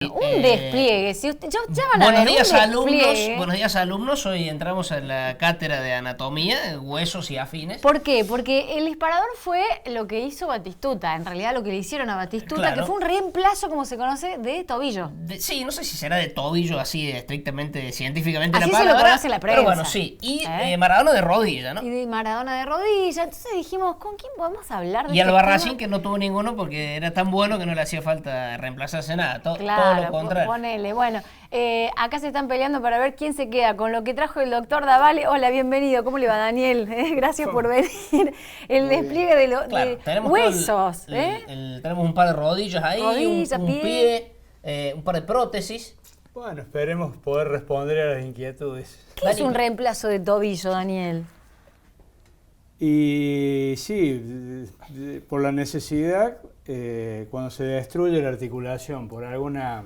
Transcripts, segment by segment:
Un despliegue, si usted, ya van a ver, Buenos días alumnos, hoy entramos en la cátedra de anatomía, huesos y afines. ¿Por qué? Porque el disparador fue lo que hizo Batistuta, en realidad lo que le hicieron a Batistuta, Claro. que fue un reemplazo, como se conoce, de tobillo. Sí, no sé si será de tobillo así estrictamente, científicamente Así la se lo palabra, conoce la prensa. pero bueno, sí. Y Maradona de rodilla, ¿no? Y de Maradona de rodilla, entonces dijimos, ¿con quién podemos hablar de Y este Albarracín, tema? que no tuvo ninguno porque era tan bueno que no le hacía falta reemplazarse nada, todo Claro, lo contrario. ponele. Bueno, acá se están peleando para ver quién se queda con lo que trajo el doctor Davale. Hola, bienvenido. ¿Cómo le va, Daniel? Gracias por venir. El despliegue de, Claro, de tenemos huesos. tenemos un par de rodillas ahí, un pie, un par de prótesis. Bueno, esperemos poder responder a las inquietudes. ¿Qué es un reemplazo de tobillo, Daniel? Y sí, por la necesidad, cuando se destruye la articulación por alguna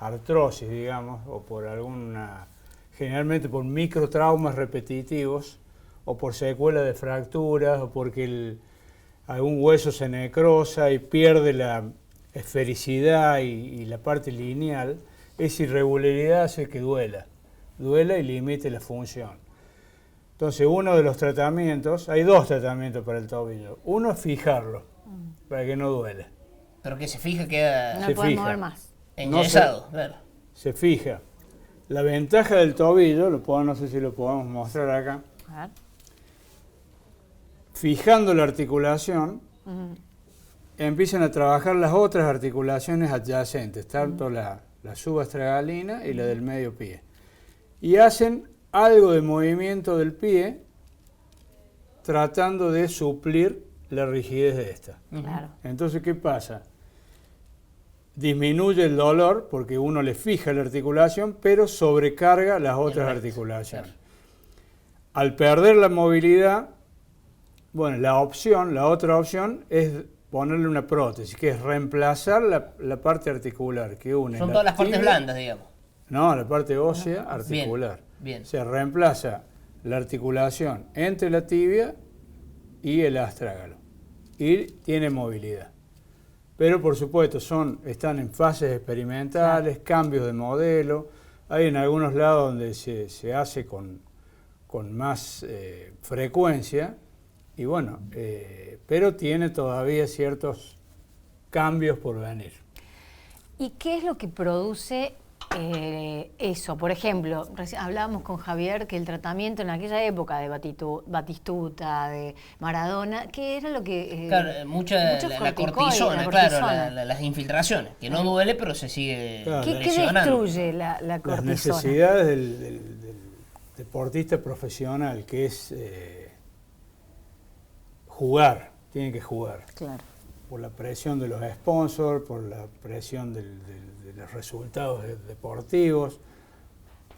artrosis, digamos, o por generalmente por microtraumas repetitivos, o por secuela de fracturas, o porque algún hueso se necrosa y pierde la esfericidad y la parte lineal, esa irregularidad hace que duela y limite la función. Entonces, uno de los tratamientos, hay dos tratamientos para el tobillo. Uno es fijarlo, para que no duela. Pero que se fija queda No se puede fija. mover más. enyesado, claro. Se fija. La ventaja del tobillo, no sé si lo podemos mostrar acá, A ver. fijando la articulación, empiezan a trabajar las otras articulaciones adyacentes, tanto la subastragalina y la del medio pie. Y hacen algo de movimiento del pie tratando de suplir la rigidez de esta. Claro. Entonces, ¿qué pasa? Disminuye el dolor porque uno le fija la articulación, pero sobrecarga las otras articulaciones. Claro. Al perder la movilidad, bueno, la otra opción es ponerle una prótesis, que es reemplazar la parte articular que une. Son la todas las partes tibia. blandas, digamos. No, la parte ósea articular. Bien. Se reemplaza la articulación entre la tibia y el astrágalo. Y tiene movilidad. Pero por supuesto están en fases experimentales, cambios de modelo. Hay en algunos lados donde se hace con más frecuencia. Y bueno, pero tiene todavía ciertos cambios por venir. ¿Y qué es lo que produce eso? Por ejemplo, recién hablábamos con Javier que el tratamiento en aquella época de Batistuta, de Maradona, ¿qué era lo que...? Claro, la cortisona, claro, cortisona. las infiltraciones, que no duele, pero se sigue Claro. ¿Qué lesionando. destruye la Las cortisona? necesidades del deportista profesional, que es jugar, tiene que jugar. Claro. Por la presión de los sponsors, por la presión de los resultados deportivos,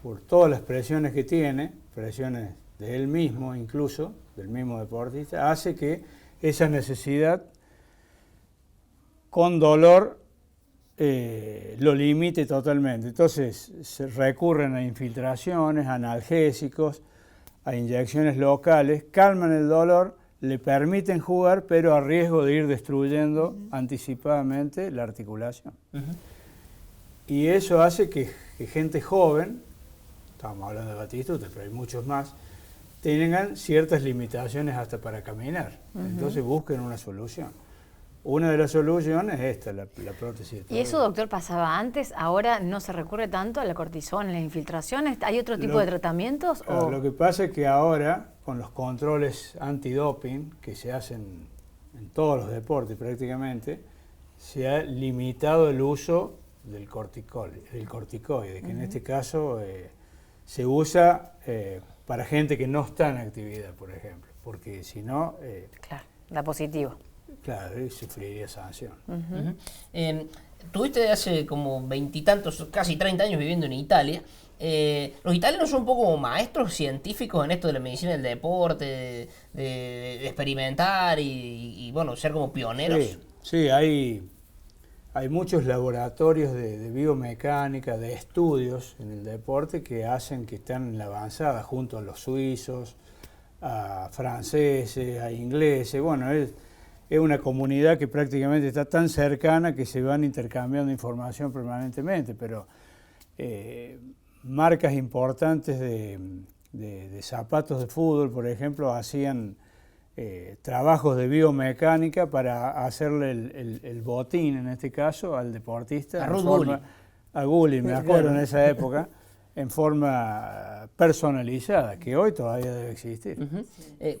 por todas las presiones que tiene, presiones de él mismo incluso, del mismo deportista, hace que esa necesidad con dolor lo limite totalmente. Entonces se recurren a infiltraciones, a analgésicos, a inyecciones locales, calman el dolor, le permiten jugar, pero a riesgo de ir destruyendo anticipadamente la articulación. Y eso hace que gente joven, estamos hablando de Batistuta, pero hay muchos más, tengan ciertas limitaciones hasta para caminar. Entonces busquen una solución. Una de las soluciones es esta, la prótesis de tobillo. ¿Y eso, doctor, pasaba antes? ¿Ahora no se recurre tanto a la cortisona, a las infiltraciones? ¿Hay otro tipo de tratamientos? Claro, lo que pasa es que ahora, con los controles antidoping que se hacen en todos los deportes prácticamente, se ha limitado el uso del corticoide, que en este caso se usa para gente que no está en actividad, por ejemplo, porque si no... Claro, da positivo. Claro, sufriría sanción. Tuviste hace como veintitantos, casi 30 años viviendo en Italia. Los italianos son un poco como maestros científicos en esto de la medicina del deporte, de experimentar y bueno, ser como pioneros. Sí, hay muchos laboratorios de biomecánica, de estudios en el deporte que hacen que están en la avanzada junto a los suizos, a franceses, a ingleses. Bueno, es una comunidad que prácticamente está tan cercana que se van intercambiando información permanentemente, pero marcas importantes de zapatos de fútbol, por ejemplo, hacían trabajos de biomecánica para hacerle el botín, en este caso, al deportista. A Ruud Gullit. A Gullit, me acuerdo en esa época, en forma personalizada, que hoy todavía debe existir.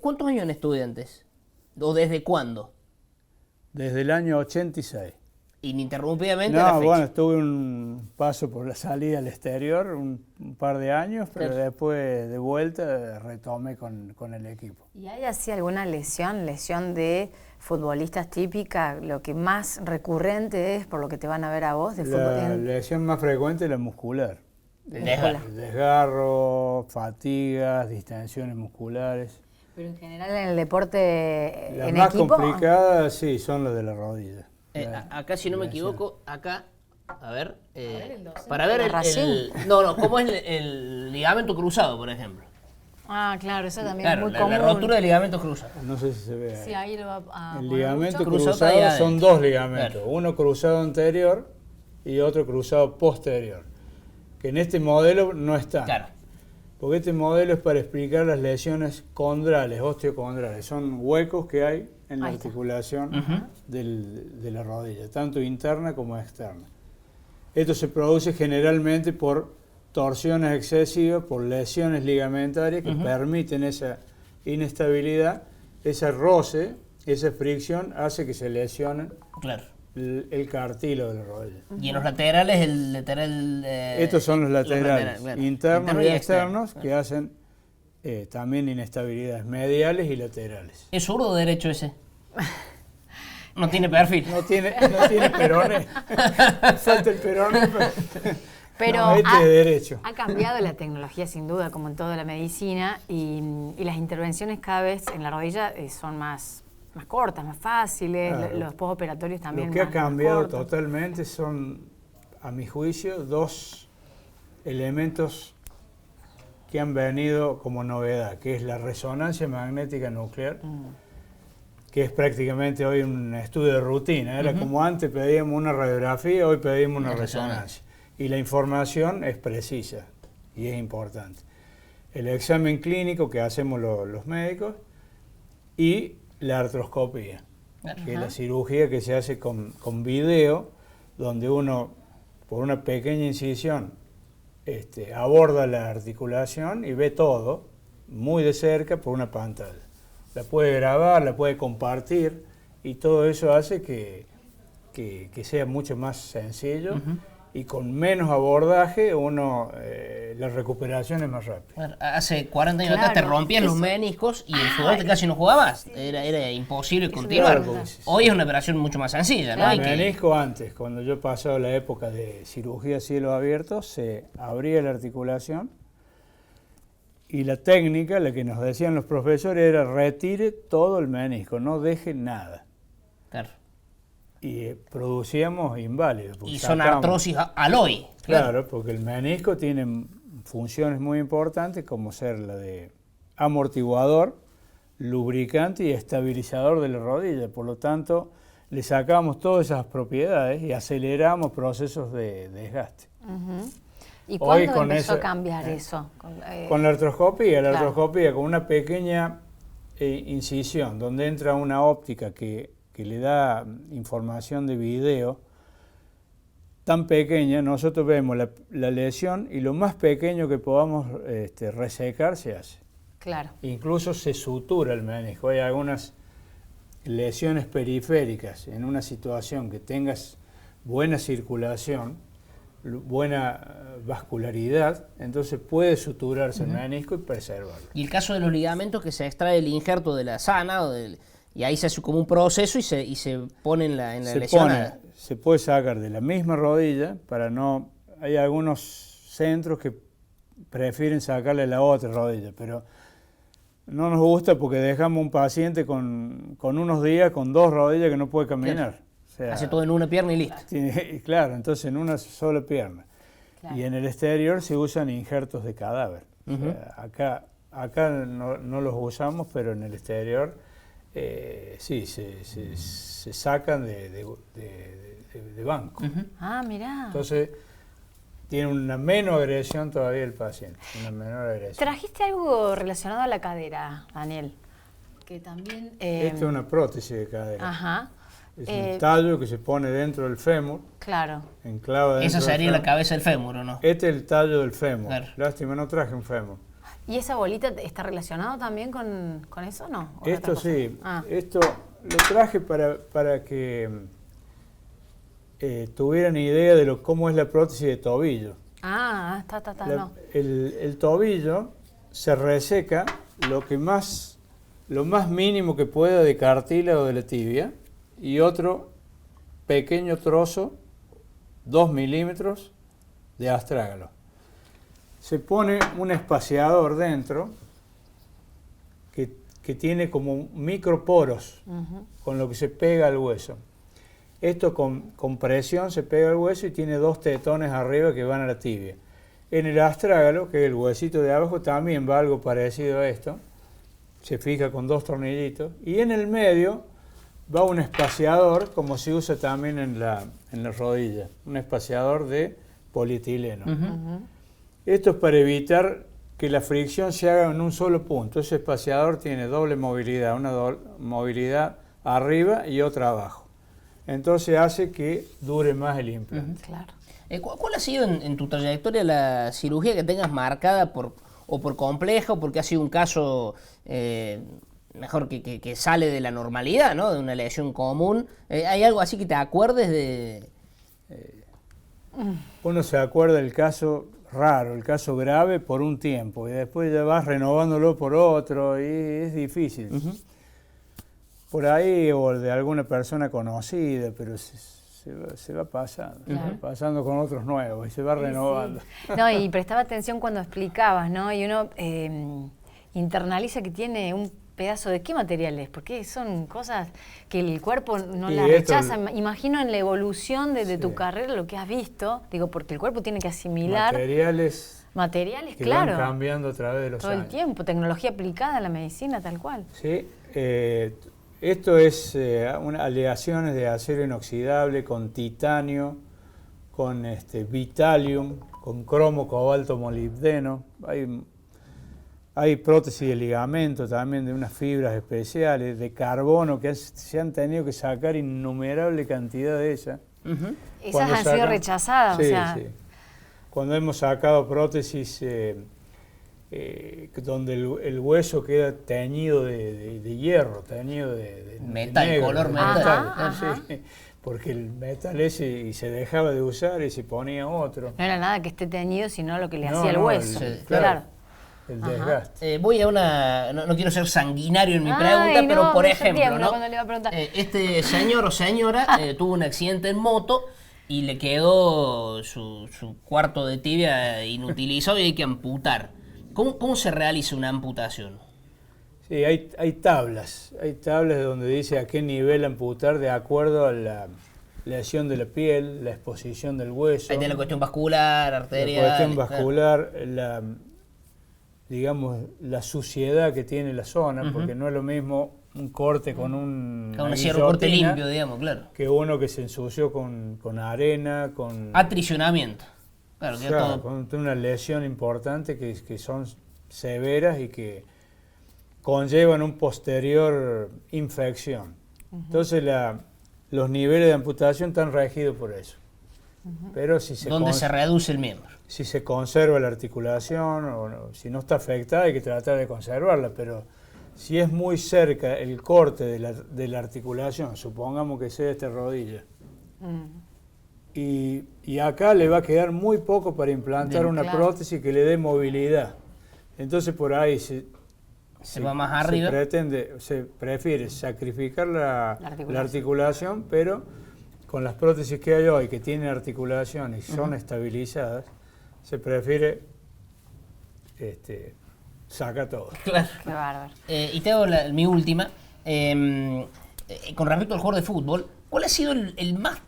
¿Cuántos años en Estudiantes? ¿O desde cuándo? Desde el año 86. Ininterrumpidamente a la No, fecha. bueno, tuve un paso por la salida al exterior, un par de años, pero Claro. después de vuelta retomé con el equipo. ¿Y hay así alguna lesión de futbolistas típica, lo que más recurrente es por lo que te van a ver a vos de La fútbol? lesión más frecuente es la muscular. Desgarro. El desgarro, fatigas, distensiones musculares. Pero en general en el deporte Las en más equipo. complicadas, sí, son las de la rodilla. Acá, si no me equivoco, acá, a ver, el docente para ver de Racing. no, cómo es el ligamento cruzado, por ejemplo. Ah, claro, eso también Claro, es muy la común. rotura del ligamento cruzado. No sé si se ve ahí. Sí, ahí lo va a El poner ligamento mucho. Cruzado cruzado está ahí son adentro. dos ligamentos, Claro. uno cruzado anterior y otro cruzado posterior, que en este modelo no están. Claro. Porque este modelo es para explicar las lesiones condrales, osteocondrales. Son huecos que hay en la Ahí está. articulación de la rodilla, tanto interna como externa. Esto se produce generalmente por torsiones excesivas, por lesiones ligamentarias que permiten esa inestabilidad, ese roce, esa fricción hace que se lesionen Claro. el cartílago de la rodilla. Y en los laterales, el lateral... Estos son los laterales, claro. internos Interno y externo, externos, que hacen también inestabilidades mediales y laterales. ¿Es zurdo o derecho ese? No tiene perfil. No tiene peroné. Falta el peroné. Pero No, este es derecho. ha cambiado la tecnología sin duda, como en toda la medicina, y las intervenciones cada vez en la rodilla son más cortas, más fáciles, Claro. los postoperatorios también Lo que ha más cambiado cortos. totalmente son, a mi juicio, dos elementos que han venido como novedad, que es la resonancia magnética nuclear, que es prácticamente hoy un estudio de rutina. Era como antes pedíamos una radiografía, hoy pedimos una Una resonancia. Y la información es precisa y es importante. El examen clínico que hacemos los médicos y la artroscopía, que es la cirugía que se hace con video, donde uno, por una pequeña incisión, aborda la articulación y ve todo muy de cerca por una pantalla. La puede grabar, la puede compartir y todo eso hace que sea mucho más sencillo y con menos abordaje la recuperación es más rápida. Bueno, hace 40 años atrás te Claro, rompían los eso. meniscos y el futbolista casi no jugabas. Era imposible continuar. claro, porque Hoy es una operación mucho más sencilla, ¿no? El Hay que- menisco antes, cuando yo pasaba la época de cirugía a cielo abierto, se abría la articulación y la técnica, la que nos decían los profesores, era retire todo el menisco, no deje nada. Claro. Y producíamos inválidos. porque Y son sacábamos- artrosis al hoy. Claro, porque el menisco tiene funciones muy importantes como ser la de amortiguador, lubricante y estabilizador de la rodilla. Por lo tanto, le sacamos todas esas propiedades y aceleramos procesos de desgaste. ¿Y Hoy cuándo con empezó eso- a cambiar eso? Con la artroscopía, Claro. con una pequeña incisión donde entra una óptica que le da información de video tan pequeña, nosotros vemos la lesión y lo más pequeño que podamos resecar se hace. Claro. Incluso se sutura el menisco. Hay algunas lesiones periféricas en una situación que tengas buena circulación, buena vascularidad, entonces puede suturarse el menisco y preservarlo. Y el caso de los ligamentos que se extrae el injerto de la sana y ahí se hace como un proceso y se pone en la lesión. Se puede sacar de la misma rodilla para no... Hay algunos centros que prefieren sacarle la otra rodilla, pero no nos gusta porque dejamos un paciente con unos días con dos rodillas que no puede caminar. O sea, Hace todo en una pierna y listo. claro, entonces en una sola pierna. Claro. Y en el exterior se usan injertos de cadáver. O sea, acá no los usamos, pero en el exterior sí, se sacan de banco. Ah, mirá. Entonces, tiene una menos agresión todavía el paciente, una menor agresión. Trajiste algo relacionado a la cadera, Daniel, que también... Esta es una prótesis de cadera. Ajá. Es un tallo que se pone dentro del fémur. Claro. Enclava dentro Esa sería del la fémur. cabeza del fémur, ¿o no? Este es el tallo del fémur. Claro. Lástima, no traje un fémur. ¿Y esa bolita está relacionado también con eso, no? ¿O es Esto otra cosa? sí, Ah. esto lo traje para que tuvieran idea de cómo es la prótesis de tobillo. No. El tobillo se reseca lo más mínimo que pueda de cartílago de la tibia y otro pequeño trozo, 2 milímetros, de astrágalo. Se pone un espaciador dentro que tiene como microporos con lo que se pega al hueso. Esto con presión se pega al hueso y tiene 2 tetones arriba que van a la tibia. En el astrágalo, que es el huesito de abajo, también va algo parecido a esto. Se fija con 2 tornillitos. Y en el medio va un espaciador, como se usa también en la rodilla. Un espaciador de polietileno. Esto es para evitar que la fricción se haga en un solo punto. Ese espaciador tiene doble movilidad, una movilidad arriba y otra abajo. Entonces hace que dure más el implante. Claro. ¿Cuál ha sido en tu trayectoria la cirugía que tengas marcada por compleja o porque ha sido un caso mejor que sale de la normalidad, ¿no? De una lesión común? ¿Hay algo así que te acuerdes de...? Uno se acuerda del caso raro, el caso grave por un tiempo y después ya vas renovándolo por otro y es difícil. Por ahí o de alguna persona conocida, pero se va pasando, se va pasando con otros nuevos y se va renovando. Sí. No, y prestaba atención cuando explicabas, ¿no? Y uno internaliza que tiene un pedazo de qué material es, porque son cosas que el cuerpo no las rechaza. Imagino en la evolución de tu carrera lo que has visto, digo, porque el cuerpo tiene que asimilar materiales que claro, van cambiando a través de los años. todo el tiempo, tecnología aplicada a la medicina, tal cual. Sí, esto es aleaciones de acero inoxidable con titanio, con vitalium, con cromo, cobalto, molibdeno. Hay prótesis de ligamento también de unas fibras especiales, de carbono, que se han tenido que sacar innumerable cantidad de ellas. Esas han sido rechazadas, sí, o sea... Sí. Cuando hemos sacado prótesis donde el hueso queda teñido de hierro, teñido de metal, negro, color de metal. Sí, porque el metal ese y se dejaba de usar y se ponía otro. No era nada que esté teñido, sino lo que le hacía el hueso. Claro. El desgaste. Voy a no quiero ser sanguinario en mi pregunta, pero por ejemplo, ¿no? Le iba a preguntar. Este señor o señora tuvo un accidente en moto y le quedó su cuarto de tibia inutilizado y hay que amputar. ¿Cómo se realiza una amputación? Sí, hay tablas donde dice a qué nivel amputar de acuerdo a la lesión de la piel, la exposición del hueso. Ahí tiene la cuestión vascular, arterial. La cuestión vascular, digamos, la suciedad que tiene la zona, porque no es lo mismo un corte con un corte limpio, digamos, claro. Que uno que se ensució con arena, con... Atricionamiento. Claro, todo... con una lesión importante que son severas y que conllevan un posterior infección. Entonces los niveles de amputación están regidos por eso. Pero si ¿Dónde se reduce el miembro? Si se conserva la articulación o no, si no está afectada hay que tratar de conservarla, pero si es muy cerca el corte de la articulación, supongamos que sea esta rodilla, y acá le va a quedar muy poco para implantar una prótesis que le dé movilidad. Entonces por ahí se va más arriba. Se prefiere sacrificar la articulación, pero con las prótesis que hay hoy que tienen articulación y son estabilizadas, se prefiere saca todo. Claro. Qué bárbaro. Y te hago mi última. Con respecto al jugador de fútbol, ¿cuál ha sido el más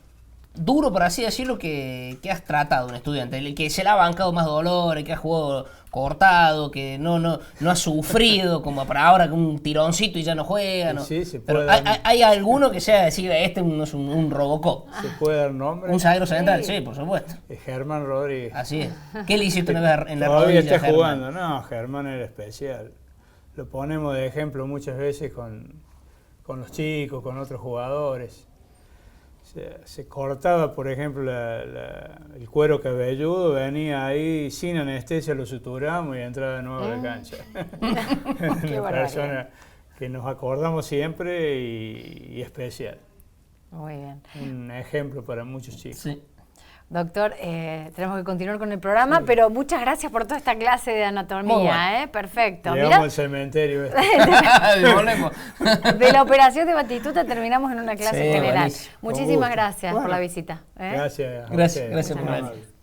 duro, por así decirlo, que has tratado un estudiante? El que se le ha bancado más dolor, el que ha jugado cortado, que no ha sufrido, como para ahora con un tironcito y ya no juega. ¿No? Sí, se Pero puede hay alguno que sea decir, este no es un Robocop. ¿Se puede dar nombre? Un zaguero central, sí, por supuesto. Germán Rodríguez. Así es. ¿Qué le hiciste una vez en la Todavía rodilla, está Germán? jugando. No, Germán era especial. Lo ponemos de ejemplo muchas veces con los chicos, con otros jugadores. Se cortaba, por ejemplo, el cuero cabelludo, venía ahí sin anestesia, lo suturamos y entraba de nuevo a la cancha. Qué Una persona que nos acordamos siempre y especial. Muy bien. Un ejemplo para muchos chicos. Sí. Doctor, tenemos que continuar con el programa, pero muchas gracias por toda esta clase de anatomía, perfecto. Llegamos al cementerio. Volvemos. De la operación de Batistuta terminamos en una clase Sí, general. buenísimo. Muchísimas gusto. gracias por Bueno, la visita. Gracias. Gracias por Muchas venir. gracias.